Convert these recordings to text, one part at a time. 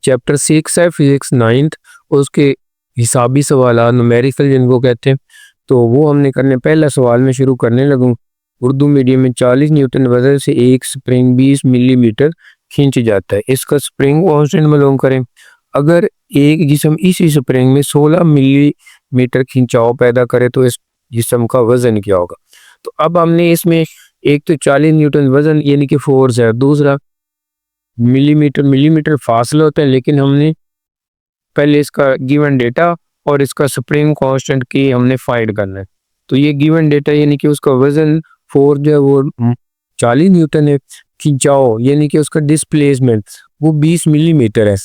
Chapter 6 है physics 9th, उसके हिसाबी सवाल न्यूमेरिकल जिनको कहते हैं, तो वो हमने करने। पहला सवाल में शुरू करने लगूँ। उर्दू मीडियम में 40 न्यूटन वजन से एक स्प्रिंग 20 मिलीमीटर खींच जाता है, इसका स्प्रिंग कांस्टेंट मालूम करें। अगर एक जिस्म इसी स्प्रिंग में 16 मिलीमीटर खिंचाव पैदा करे तो इस जिस्म का वजन क्या होगा। तो अब हमने इसमें एक तो 40 न्यूटन वजन यानी कि फोर्स है, दूसरा मिलीमीटर फासला होता है, लेकिन हमने पहले इसका गिवन डेटा और इसका स्प्रिंग कांस्टेंट की हमने फाइंड करना है। तो ये गिवन डेटा यानी कि उसका वजन फोर्स जो है वो 40 न्यूटन है, खिंचाव यानी कि उसका डिस्प्लेसमेंट वो 20 मिलीमीटर है।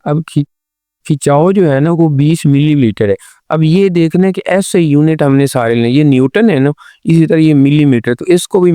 अब खिंचाव जो है ना वो 20 मिलीमीटर है। अब ये देखना है कि ऐसे यूनिट हमने सारे लेने, ये न्यूटन है ना, इसी तरह ये मिलीमीटर, तो इसको भी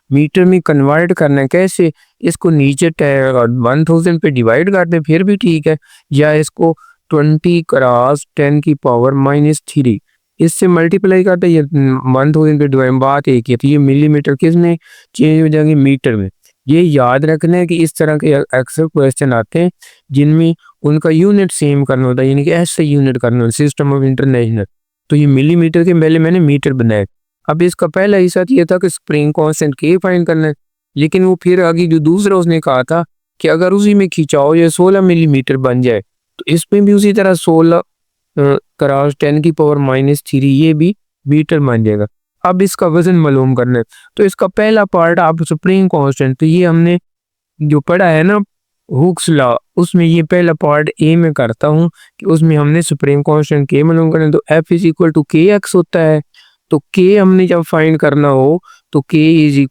मीटर में कन्वर्ट करना है। कैसे? इसको नीचे 1000 पे डिवाइड कर दें फिर भी ठीक है, या इसको 20 क्रॉस 10 की पावर -3 इससे मल्टीप्लाई करते, ये 1000 पे डिवाइड, बात एक ही है। तो ये मिलीमीटर किस में चेंज हो जाएंगे? मीटर में। ये याद रखना है कि इस तरह के अक्सर क्वेश्चन आते हैं जिनमें उनका यूनिट सेम करना होता है, यानी कि ऐसे यूनिट करना होता है, सिस्टम ऑफ इंटरनेशनल। तो ये मिलीमीटर के पहले मैंने मीटर बनाया। अब इसका पहला हिस्सा ये था कि स्प्रिंग कांस्टेंट के फाइंड करना है, लेकिन वो फिर आगे जो दूसरा उसने कहा था कि अगर उसी में खिंचाव या 16 मिलीमीटर बन जाए तो इसमें भी उसी तरह 16 क्रॉस 10 की पावर -3 ये भी मीटर बन जाएगा। अब इसका वजन मालूम करना है, तो इसका पहला पार्ट आप स्प्रिंग कांस्टेंट, तो ये हमने जो पढ़ा है ना हुक्स लॉ, उसमें ये पहला पार्ट ए में करता हूँ कि उसमें हमने स्प्रिंग कांस्टेंट के मालूम करना है। तो F = kx होता है। तो k हमने जब फाइंड करना हो तो k =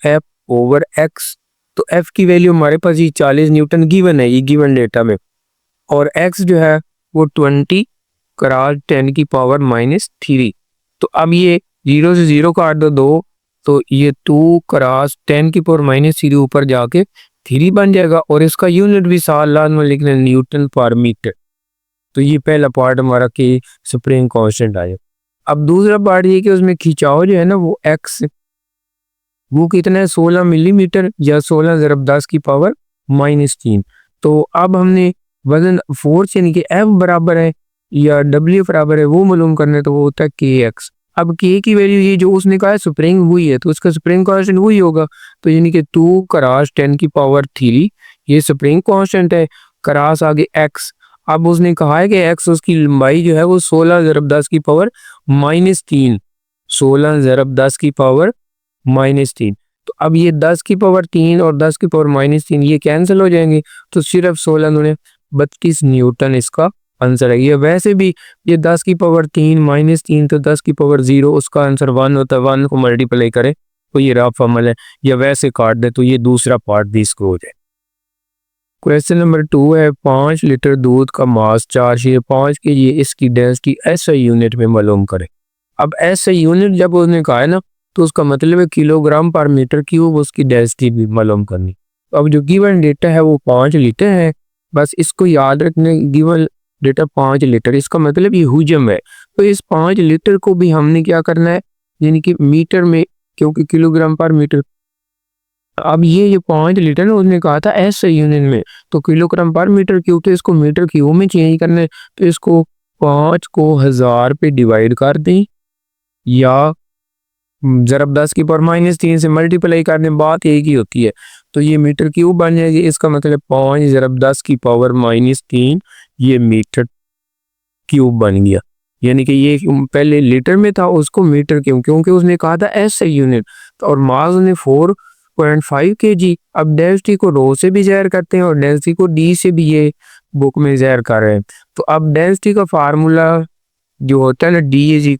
F/x। तो F की वैल्यू हमारे पास ये 40 न्यूटन गिवन है, ये गिवन डेटा में, और x जो है वो 20 क्रॉस 10 की पावर -3। तो अब ये 0 से 0 काट दो, तो ये 2 क्रॉस 10 की पावर -3 ऊपर जाके 3 बन जाएगा, और इसका यूनिट भी साल में लिखना न्यूटन पर मीटर। तो ये पहला पार्ट हमारा के स्प्रिंग कांस्टेंट आया। अब दूसरा पार्ट ये कि उसमें खिंचाव जो है ना वो x वो कितना है 16 मिलीमीटर या 16 × 10 की पावर -3। तो अब हमने वजन फोर्स यानी कि F बराबर है या W बराबर है वो मालूम करना है, तो वो होता है kx। अब k की वैल्यू ये जो उसने कहा है स्प्रिंग हुई है, तो उसका स्प्रिंग कांस्टेंट वही होगा, तो यानी कि 2 क्रॉस 10 की पावर 3 ये स्प्रिंग कांस्टेंट है, क्रॉस आगे x। अब उसने कहा है कि x उसकी लंबाई जो है वो 16 × 10 की पावर -3, 16 × 10 की पावर -3। तो अब ये 10 की पावर 3 और 10 की पावर -3 ये कैंसिल हो जाएंगे, तो सिर्फ 16 दूने 32 न्यूटन इसका आंसर है। ये वैसे भी ये 10 की पावर 3 -3 तो 10 की पावर 0 उसका आंसर 1 होता है, 1 को मल्टीप्लाई करे तो ये रफ अमल है, या वैसे काट दे तो ये दूसरा पार्ट भी इसको हो जाए। क्वेश्चन नंबर 2 है 5 लीटर दूध का मास 405 kg, इसकी डेंसिटी SI यूनिट में मालूम करें। अब SI यूनिट जब उसने कहा है ना तो उसका मतलब है किलोग्राम पर मीटर क्यूब, उसकी डेंसिटी भी मालूम करनी। अब जो गिवन डेटा है वो 5 लीटर है, बस इसको याद रखने, गिवन डेटा 5 लीटर, इसका मतलब ये हुजम है। तो इस 5 लीटर को भी हमने क्या करना है यानी कि मीटर में, क्योंकि किलोग्राम पर मीटर। अब ये जो 5 लीटर ना उसने कहा था SI यूनिट में, तो किलोग्राम पर मीटर क्यूब, तो इसको मीटर क्यूब में चेंज करना है। तो इसको 5 को 1000 पे डिवाइड कर दें या ज़रब 10 की पावर -3 से मल्टीप्लाई करने, बात एक ही होती है। तो ये मीटर क्यूब बन जाएगी, इसका मतलब 5 × 10 की पावर -3 ये मीटर क्यूब बन गया। यानी कि ये पहले लीटर में था उसको मीटर क्यूब, क्योंकि उसने कहा था SI यूनिट, तो और मास ने 4.5 kg। अब डेंसिटी को रो से भी ज़ाहिर करते हैं और डेंसिटी को D से भी ये बुक में ज़ाहिर कर रहे हैं। तो अब डेंसिटी का फार्मूला जो होता है ना D =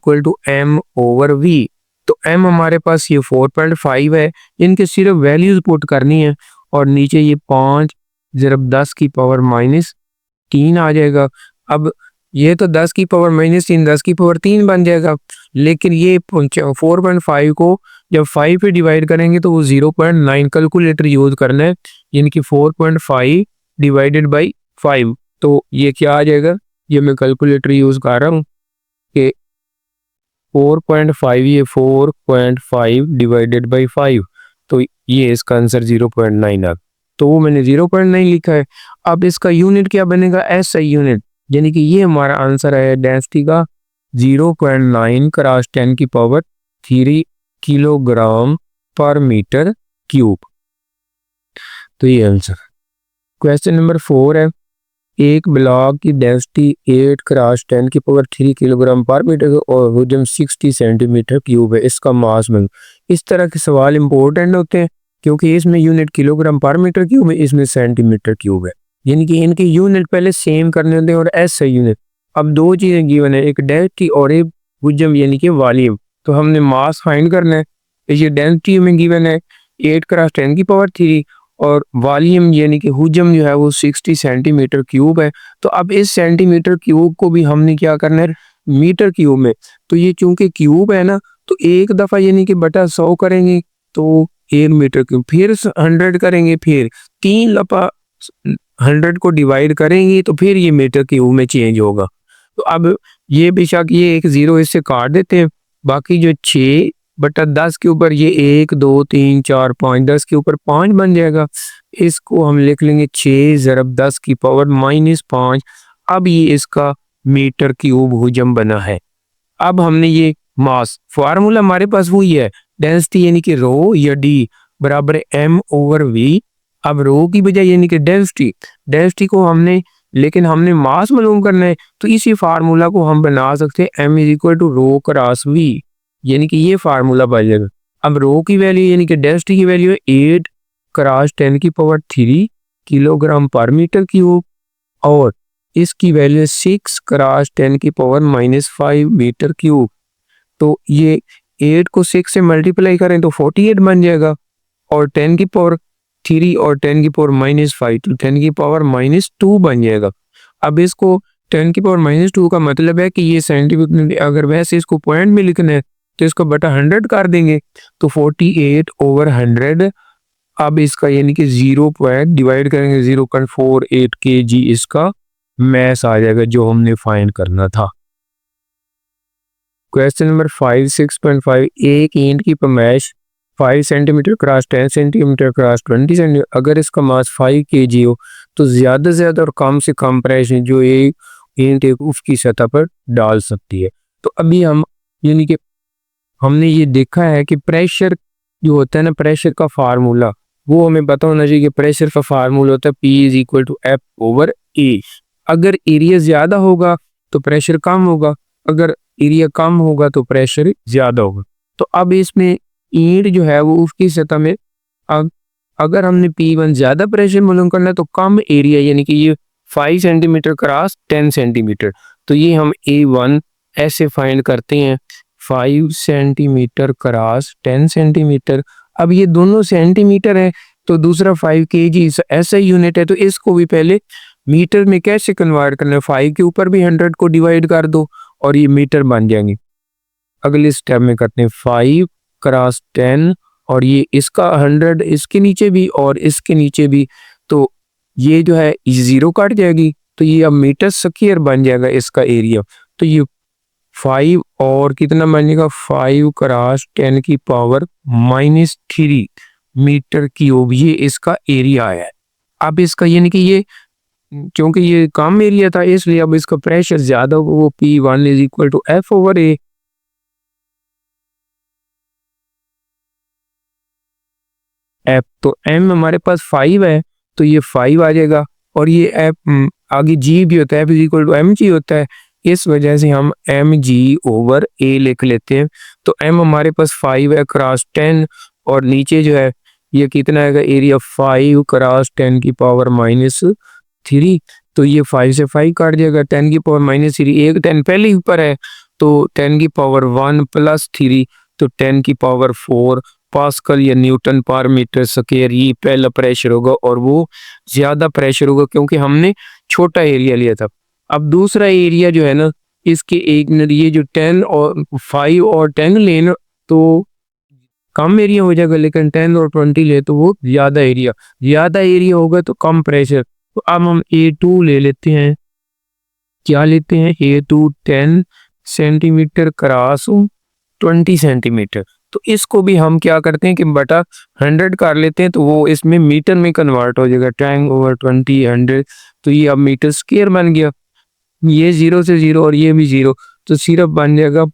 m/v। तो m हमारे पास ये 4.5 है, इनके सिर्फ वैल्यूज पुट करनी है, और नीचे ये 5 × 10 की पावर -3 आ जाएगा। अब ये तो 10 की पावर -3 10 की पावर 3 बन जाएगा, लेकिन ये 4.5 को जब 5 पे डिवाइड करेंगे तो वो 0.9 कैलकुलेटर यूज करना है, यानी कि 4.5 डिवाइडेड बाई 5। तो ये क्या आ जाएगा, ये मैं कैलकुलेटर यूज कर रहा हूँ कि 4.5 ये 4.5 डिवाइडेड बाई 5, तो ये इसका आंसर 0.9 आ। तो वो मैंने 0.9 लिखा है। अब इसका यूनिट क्या बनेगा, एसआई यूनिट, यानी कि ये हमारा आंसर है डेंसिटी का 0.9 क्रॉस 10 की पावर 3 किलोग्राम पर मीटर क्यूब। तो ये आंसर। क्वेश्चन नंबर 4 है, एक ब्लॉक की डेंसिटी 8 क्रॉस 10 की पावर 3 किलोग्राम पर मीटर और वजन 60 सेंटीमीटर क्यूब है, इसका मास में। इस तरह के सवाल इंपॉर्टेंट होते हैं क्योंकि इसमें यूनिट किलोग्राम पर मीटर क्यूब है, इसमें सेंटीमीटर क्यूब है, यानी कि इनके यूनिट पहले सेम करने होते हैं और ऐसा यूनिट। अब दो चीजें गिवन है, एक डेंसिटी और एक वजन यानी कि वॉल्यूम। तो हमने मास फाइंड करना है, ये डेंसिटी में गिवन है 8 क्रॉस 10 की पावर 3 और वॉल्यूम यानी कि हुजम जो है वो 60 सेंटीमीटर क्यूब है। तो अब इस सेंटीमीटर क्यूब को भी हमने क्या करना है मीटर क्यूब में। तो ये चूंकि क्यूब है ना, तो एक दफा यानी कि बटा 100 करेंगे तो 1 मीटर क्यूब, फिर 100 करेंगे, फिर 3 दफा 100 को डिवाइड करेंगे तो फिर ये मीटर क्यूब में चेंज होगा। तो अब ये बेशक ये एक 0 इससे काट देते हैं, बाकी जो 6/10 के ऊपर ये 1 2 3 4 5 10 के ऊपर 5 बन जाएगा। इसको हम लिख लेंगे 6 ज़रब 10 की पावर -5। अब ये इसका मीटर क्यूब हुजम बना है। अब हमने ये मास फार्मूला हमारे पास वही है, डेंसिटी यानी कि रो या डी बराबर m/v। अब रो की बजाय यानी कि डेंसिटी को हमने, लेकिन हमने मास मालूम करना है तो इसी फार्मूला को हम बना सकते हैं m = रो क्रॉस v, यानी कि ये फार्मूला बन जाएगा। अब रो की वैल्यू यानी कि डेंसिटी की वैल्यू है 8 क्रॉस 10 की पावर 3 किलोग्राम पर मीटर क्यूब और इसकी वैल्यू 6 क्रॉस 10 की पावर -5 मीटर क्यूब। तो ये 8 को 6 से मल्टीप्लाई करें तो 48 बन जाएगा और 10 की पावर 3 और 10 की पावर -5 तो 10 की पावर -2 बन जाएगा। अब इसको 10 की पावर -2 का मतलब है कि ये सेंटीमीटर, अगर वैसे इसको पॉइंट में लिखना है तो इसको बटा 100 कर देंगे तो 48/100। अब इसका यानी कि 0 पॉइंट डिवाइड करेंगे 0.48 kg इसका मैस आ जाएगा जो हमने फाइंड करना था। क्वेश्चन नंबर 5 6.5, एक ईंट की पैमाइश 5 centimetre cross 10 centimetre cross 20 centimetre, अगर इसका मास 5 kg हो तो ज्यादा से ज्यादा और कम से कम प्रेशर जो ये ईंट है उसकी सतह पर डाल सकती है। तो अभी हम यानी कि हमने ये देखा है कि प्रेशर जो होता है ना, प्रेशर का फार्मूला वो हमें पता होना चाहिए कि प्रेशर का फार्मूला होता है P = F/A। अगर एरिया ज्यादा होगा तो प्रेशर कम होगा, अगर एरिया कम होगा तो प्रेशर ज्यादा होगा। तो अब इसमें ईंट जो है वो उसकी सतह में, अब अगर हमने P1 ज्यादा प्रेशर मालूम करना है तो कम एरिया यानी कि ये 5 सेंटीमीटर क्रॉस 10 सेंटीमीटर, तो ये हम A1 ऐसे फाइंड करते हैं 5 सेंटीमीटर क्रॉस 10 सेंटीमीटर। अब ये दोनों सेंटीमीटर है तो दूसरा 5 kg ऐसा यूनिट है, तो इसको भी पहले मीटर में कैसे कन्वर्ट करना है, 5 के ऊपर भी 100 को डिवाइड कर दो और ये मीटर बन जाएंगे। अगले स्टेप में करते हैं 5 क्रॉस 10 और ये इसका 100 इसके नीचे भी और इसके नीचे भी, तो ये जो है 0 कट जाएगी तो ये अब मीटर स्क्वायर बन जाएगा इसका एरिया। तो ये 5 और कितना बनेगा 5 क्रॉस 10 की पावर -3 मीटर क्यूब, ये इसका एरिया है। अब इसका यानी कि ये क्योंकि ये कम एरिया था इसलिए अब इसका प्रेशर ज्यादा होगा, वो P1 = F/A। F तो M हमारे पास 5 है तो ये 5 आ जाएगा और ये F आगे G भी होता है, F = mg होता है, इस वजह से हम mg/a लिख लेते हैं। तो M हमारे पास 5 है क्रॉस 10 और नीचे जो है ये कितना आएगा एरिया 5 क्रॉस 10 की पावर -3, तो ये 5 से 5 काट जाएगा, 10 की पावर -3 एक 10 पहले ऊपर है तो 10 की पावर 1 + 3 तो 10 की पावर 4 पास्कल या न्यूटन पर मीटर स्क्वायर, ये पहला प्रेशर होगा और वो ज्यादा प्रेशर होगा क्योंकि हमने छोटा एरिया लिया था। अब दूसरा एरिया जो है ना, इसके एक मिनट ये जो 10 और 5 और 10 लेना तो कम एरिया हो जाएगा, लेकिन 10 और 20 ले तो वो ज्यादा एरिया होगा तो कम प्रेशर। तो अब हम A2 ले लेते हैं, क्या लेते हैं A2 10 सेंटीमीटर क्रॉस 20 सेंटीमीटर, तो इसको भी हम क्या करते हैं कि बटा 100 कर लेते हैं, तो वो इसमें मीटर में कन्वर्ट हो जाएगा 10/20 100। तो ये अब मीटर स्क्वायर बन गया, ये 0 से 0 और ये भी 0, तो सिर्फ बन जाएगा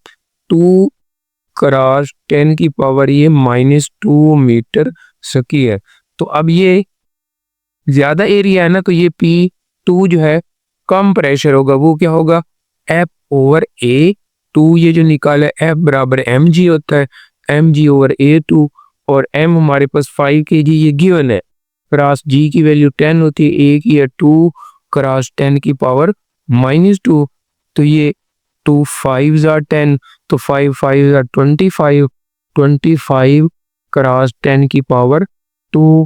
2 क्रॉस 10 की पावर ये -2 मीटर स्क्वायर। तो अब ये ज्यादा एरिया है ना, तो ये P2 जो है कम प्रेशर होगा, वो क्या होगा F/A2। ये जो निकाला है F बराबर mg होता है, mg/A2, और m हमारे पास 5 kg ये गिवन है। क्रॉस g की वैल्यू 10 होती है, a की है 2 क्रॉस 10 की पावर -2, तो ये 2 5 10, तो 5 5 25, 25 क्रॉस 10 की पावर 2,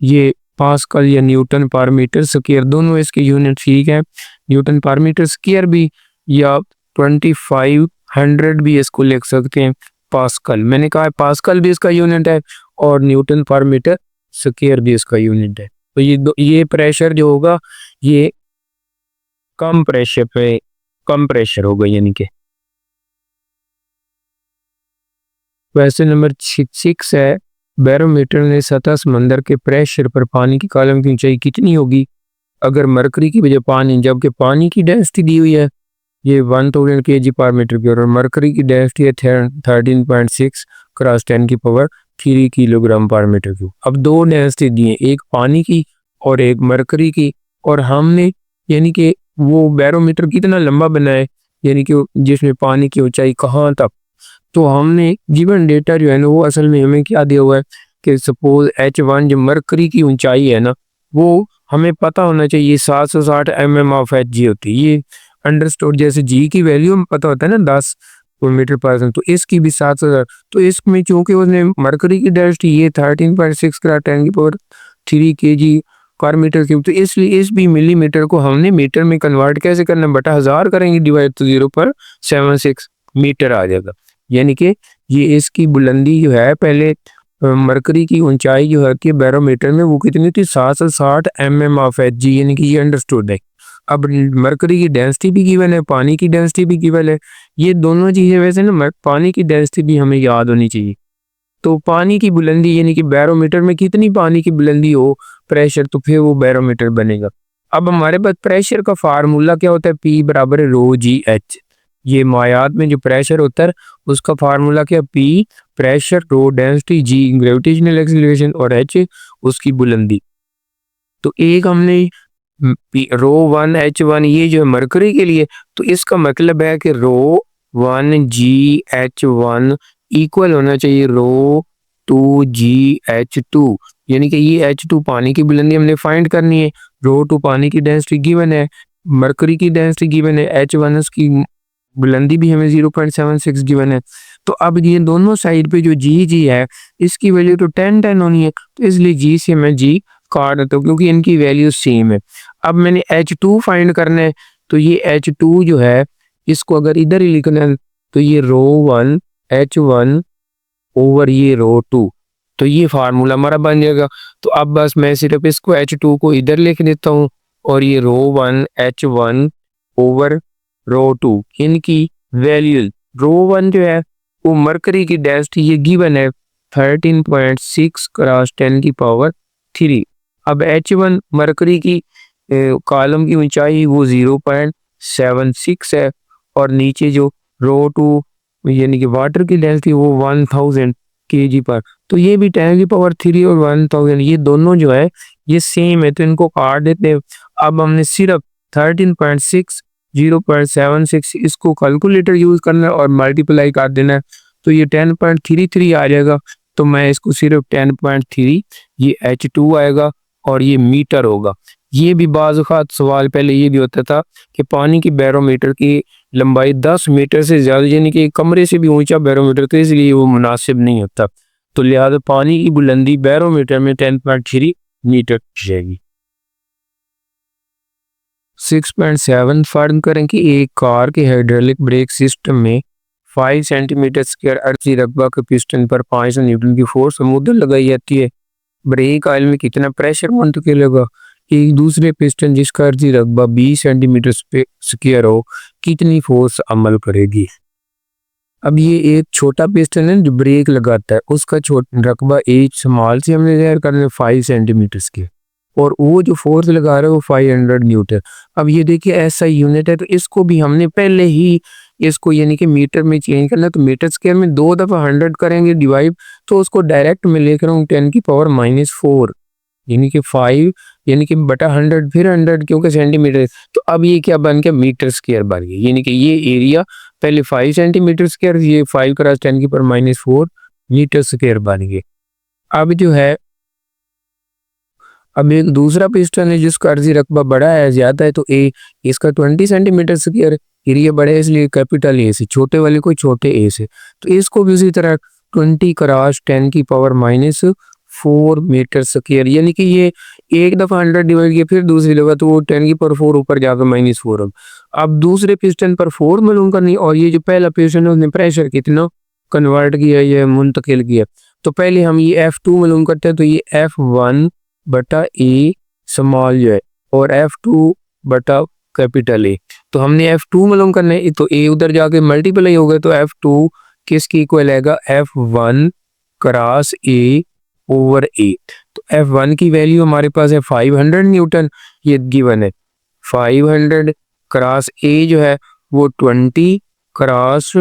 ये पास्कल या न्यूटन पर मीटर स्क्वायर, दोनों इसके यूनिट ठीक है। न्यूटन पर मीटर स्क्वायर भी या 2500 भी इसको लिख सकते हैं। पास्कल मैंने कहा पास्कल भी इसका यूनिट है और न्यूटन पर मीटर स्क्वायर भी इसका यूनिट है। तो ये प्रेशर जो होगा ये कम प्रेशर होगा, यानी कि क्वेश्चन नंबर 6 है, बैरोमीटर ने सतह समंदर के प्रेशर पर पानी की कॉलम की ऊंचाई कितनी होगी अगर मरकरी की बजाय पानी, जबकि पानी की डेंसिटी दी हुई है ये 1000 kg पर मीटर क्यूब और मरकरी की डेंसिटी है 13.6 क्रॉस 10 की पावर 3 किलोग्राम पर मीटर क्यूब। अब दो डेंसिटी दी है, एक पानी की और एक मरकरी की, और हमने यानी कि वो बैरोमीटर कितना लंबा बनाए, यानी कि जिसमें पानी की ऊंचाई कहाँ तक, तो हमने गिवन डेटा जो है ना वो असल में हमें क्या दिया हुआ है कि सपोज H1 जो मरकरी की ऊंचाई है ना, वो हमें पता होना चाहिए 760 mm ऑफ Hg होती है, ये अंडरस्टूड। जैसे G की वैल्यू हमें पता होता है ना 10 मीटर पर सेकंड, तो इसकी भी 760। तो इसमें चूंकि उसने मरकरी की डेंसिटी ये 13.6 क्रॉस 10 की पावर 3 kg पर मीटर क्यूब, तो इसलिए इस भी मिलीमीटर को हमने मीटर में कन्वर्ट कैसे करना, बटा 1000 करेंगे, डिवाइड तो 0.76 मीटर आ जाएगा। यानी कि ये इसकी बुलंदी जो है पहले मरकरी की ऊंचाई जो है कि बैरोमीटर में वो कितनी थी 760 mm ऑफ Hg, यानी कि ये अंडरस्टूड है। अब मरकरी की डेंसिटी भी गिवन है, पानी की डेंसिटी भी गिवन है, ये दोनों चीजें वैसे ना पानी की डेंसिटी भी हमें याद होनी चाहिए। तो पानी की बुलंदी यानी कि बैरोमीटर में कितनी पानी की बुलंदी हो प्रेशर, तो फिर वो बैरोमीटर बनेगा। अब हमारे पास प्रेशर का फार्मूला क्या होता है, P बराबर है रो जी एच। ये मायात में जो प्रेशर होता है उसका फार्मूला क्या, P pressure, rho density, G gravitational acceleration और H उसकी बुलंदी। तो एक हमने रो 1 H1 ये जो है मरकरी के लिए, तो इसका मतलब है कि रो 1 GH1 इक्वल होना चाहिए रो 2 GH2, यानी कि ये H2 पानी की बुलंदी हमने फाइंड करनी है, रो 2 पानी की डेंसिटी गिवन है, मरकरी की डेंसिटी गिवन है, H1 की बुलंदी भी हमें 0.76 गिवन है। तो अब ये दोनों साइड पे जो जी है इसकी वैल्यू तो 10 होनी है, तो इसलिए जी से मैं जी काट देता हूँ क्योंकि इनकी वैल्यू सेम है। अब मैंने H2 फाइंड करना है, तो ये H2 जो है इसको अगर इधर ही लिखना है तो ये रो 1 H1 ओवर ये रो 2, तो ये फार्मूला हमारा बन जाएगा। तो अब बस मैं सिर्फ इसको H2 को इधर लिख देता हूँ और ये रो 1 H1 ओवर रो 2 इनकी वैल्यू, रो 1 जो है वो मरकरी की डेंसिटी ये गिवन है 13.6 क्रॉस 10 की पावर 3। अब H1 मरकरी की कॉलम की ऊंचाई वो 0.76 है, और नीचे जो रो 2 यानी कि वाटर की डेंसिटी वो 1000 kg पर, तो ये भी 10 की पावर 3 और 1000 ये दोनों जो है ये सेम है, तो इनको काट देते हैं। अब हमने सिर्फ 13.6 0.76 इसको कैलकुलेटर यूज करना है और मल्टीप्लाई कर देना है, तो ये 10.33 आ जाएगा। तो मैं इसको सिर्फ 10.3 ये H2 आएगा और ये मीटर होगा। ये भी बाज़ औक़ात सवाल पहले ये भी होता था कि पानी की बैरोमीटर की लंबाई 10 मीटर से ज़्यादा यानी कि कमरे से भी ऊंचा बैरोमीटर, तो इसलिए वो मुनासिब नहीं होता, तो लिहाजा पानी की बुलंदी बैरोमीटर में 10.3 मीटर जाएगी। 6.7 फर्म करें कि एक कार के हाइड्रोलिक ब्रेक सिस्टम में 5 सेंटीमीटर स्क्वायर अर्जी रकबा के पिस्टन पर 500 न्यूटन की फोर्स मुद्दत लगाई जाती है। ब्रेक ऑयल में कितना प्रेशर मुंतकिल होगा, एक दूसरे पिस्टन जिसका अर्जी रकबा 20 सेंटीमीटर स्क्वायर हो कितनी फोर्स अमल करेगी। अब ये एक छोटा पिस्टन है जो ब्रेक लगाता है, उसका रकबा एच स्मॉल से हमने तैयार करना 5 सेंटीमीटर के, और वो जो फोर्स लगा रहा है वो 500 न्यूटन। अब ये देखिए ऐसा यूनिट है, तो इसको भी हमने पहले ही इसको यानी कि मीटर में चेंज करना है, तो मीटर स्क्वायर में 2 दफ़ा 100 करेंगे डिवाइड, तो उसको डायरेक्ट में लेकर हूँ 10⁻⁴ यानी कि 5 यानी कि बटा 100 फिर 100 क्योंकि सेंटीमीटर। तो अब ये क्या बन गया, मीटर स्क्वायर बन गया, यानी कि ये एरिया पहले 5 सेंटीमीटर स्क्वायर, ये 5 क्रॉस 10⁻⁴ मीटर स्क्वायर बन गए। अब जो है अब एक दूसरा पिस्टन है जिसका अर्जी रकबा बड़ा है, ज्यादा है, तो ए इसका 20 सेंटीमीटर स्क्वायर, एरिया बड़ा है इसलिए कैपिटल ए से, छोटे वाले को छोटे ए से। तो इसको भी उसी तरह 20 क्रॉस 10⁻⁴ मीटर स्क्वायर, यानी कि ये एक दफा 100 डिवाइड किया फिर दूसरी दफा तो वो 10⁻⁴ ऊपर जाकर -4। अब दूसरे पिस्टन पर 4 मालूम करनी, और ये जो पहला पिस्टन है उसने प्रेशर कितना कन्वर्ट किया, ये मुंतकिल किया। तो पहले हम ये F2 मालूम करते हैं, तो ये F1 बटा ए स्मॉल जो है और F2 बटा कैपिटल ए। तो हमने F2 मालूम करना है, तो ए उधर जाके मल्टीप्लाई हो गया, तो F2 किसकी इक्वल आएगा, F1 क्रॉस ए ओवर ए। तो F1 की वैल्यू हमारे पास है 500 न्यूटन, ये गिवन है। 500 क्रॉस ए जो है वो 20 क्रॉस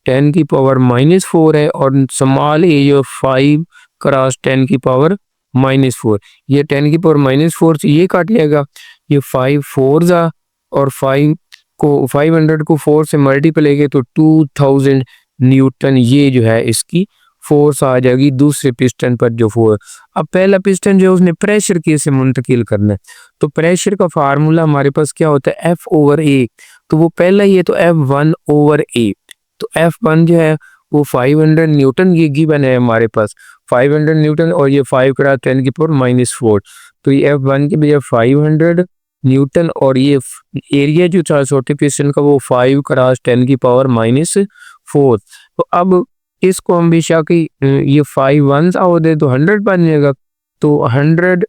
10⁻⁴ है, और स्मॉल ए जो 5 क्रॉस 10⁻⁴, ये 10⁻⁴ से ये काट लेगा, ये 5 4 जा, और 500 को 4 से मल्टीप्लाई किया तो 2000 न्यूटन ये जो है इसकी फोर्स आ जाएगी दूसरे पिस्टन पर जो फोर्स। अब पहला पिस्टन जो है उसने प्रेशर के से मुंतकिल करना है, तो प्रेशर का फार्मूला हमारे पास क्या होता है, F/A। तो वो पहला ही है, तो F1/A। तो F1 जो है वो 500 न्यूटन ये गिवन है हमारे पास, 500 न्यूटन, और ये 5 क्रॉस 10⁻⁴। तो ये F1 की बजाय 500 न्यूटन, और ये एरिया जो था छोटे पिस्टन का वो 5 क्रॉस 10⁻⁴। तो अब इसको हम बेशक ये 5 1 आओ दे तो 100 बन जाएगा, तो 100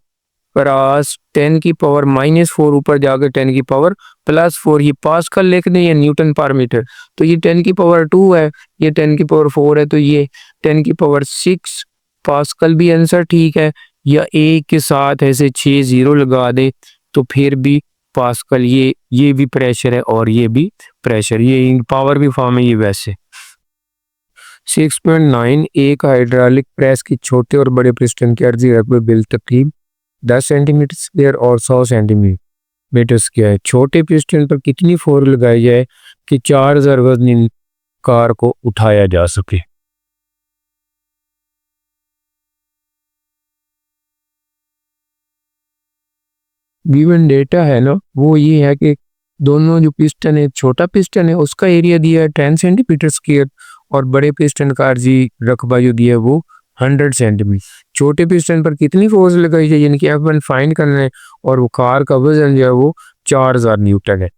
क्रॉस 10⁻⁴ ऊपर जाकर 10⁻+4 ये पास्कल लिख दें या न्यूटन पर मीटर। तो ये 10⁻² है, ये 10⁻⁴ है, तो ये 10⁻6 पास्कल भी आंसर ठीक है, या ए के साथ ऐसे 6 0 लगा दे तो फिर भी पास्कल, ये भी प्रेशर है और ये भी प्रेशर, ये पावर भी फॉर्म है ये वैसे। 6.9 एक हाइड्रोलिक प्रेस की छोटे और बड़े पिस्टन की अर्जी रकबे बिल तकरीब 10 सेंटीमीटर स्क्वायर और 100 सेंटीमीटर स्क्वायर है। छोटे पिस्टन पर कितनी फोर्स लगाई जाए कि 4000 वजनी कार को उठाया जा सके। गिवन डेटा है ना वो ये है कि दोनों जो पिस्टन है, छोटा पिस्टन है उसका एरिया दिया है 10 सेंटीमीटर स्क्वायर, और बड़े पिस्टन का अर्जी रकबा जो दिया है वो 100 सेंटीमीटर। छोटे पिस्टन पर कितनी फोर्स लगाई जाए यानी कि F1 फाइंड करना है, और वो कार का वजन जो है वो 4000 न्यूटन है।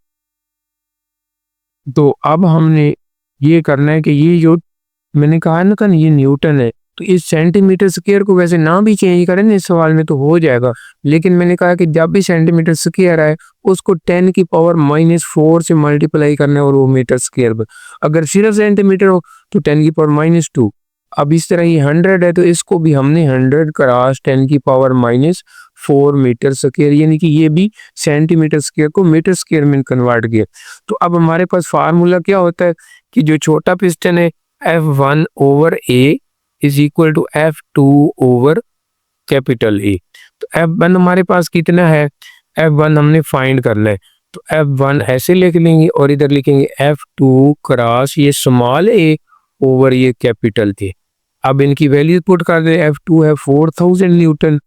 तो अब हमने ये करना है कि ये जो मैंने कहा ना था ये न्यूटन है, तो इस सेंटीमीटर स्क्वायर को वैसे ना भी चेंज करें इस सवाल में तो हो जाएगा, लेकिन मैंने कहा कि जब भी सेंटीमीटर स्क्वायर आए उसको 10⁻⁴ से मल्टीप्लाई करना है और वो मीटर स्क्वायर पर। अगर सिर्फ सेंटीमीटर हो तो 10⁻²। अब इस तरह ये 100 है तो इसको भी हमने 100 क्रॉस 10⁻⁴ मीटर स्क्वायर, यानी कि ये भी सेंटीमीटर स्क्वायर को मीटर स्क्वायर में कन्वर्ट किया। तो अब हमारे पास फार्मूला क्या होता है कि जो छोटा पिस्टन है F1/A is equal to F2/A। तो F1 हमारे पास कितना है, F1 हमने फाइंड करना है, तो F1 ऐसे लिख लेंगे और इधर लिखेंगे F2 क्रॉस ये स्मॉल a ओवर ये कैपिटल थे। अब इनकी वैल्यू पुट कर दे, F2 है 4000 न्यूटन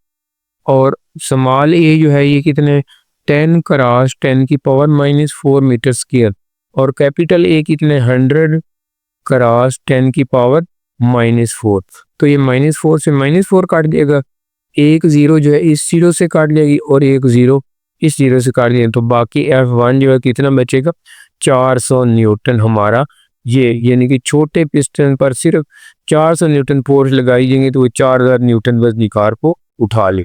और स्मॉल a जो है ये कितने 10 क्रॉस 10⁻⁴ मीटर स्क्वायर, और कैपिटल A कितने 100 क्रॉस 10⁻⁴। तो ये -4 से -4 काट देगा, एक 0 जो है इस 0 से काट जाएगी और एक 0 इस 0 से काट देगा, तो बाकी F1 जो है कितना बचेगा 400 न्यूटन हमारा ये, यानी कि छोटे पिस्टन पर सिर्फ 400 न्यूटन फोर्स लगाई जाएंगे तो वो 4000 न्यूटन वजनी कार को उठा ले।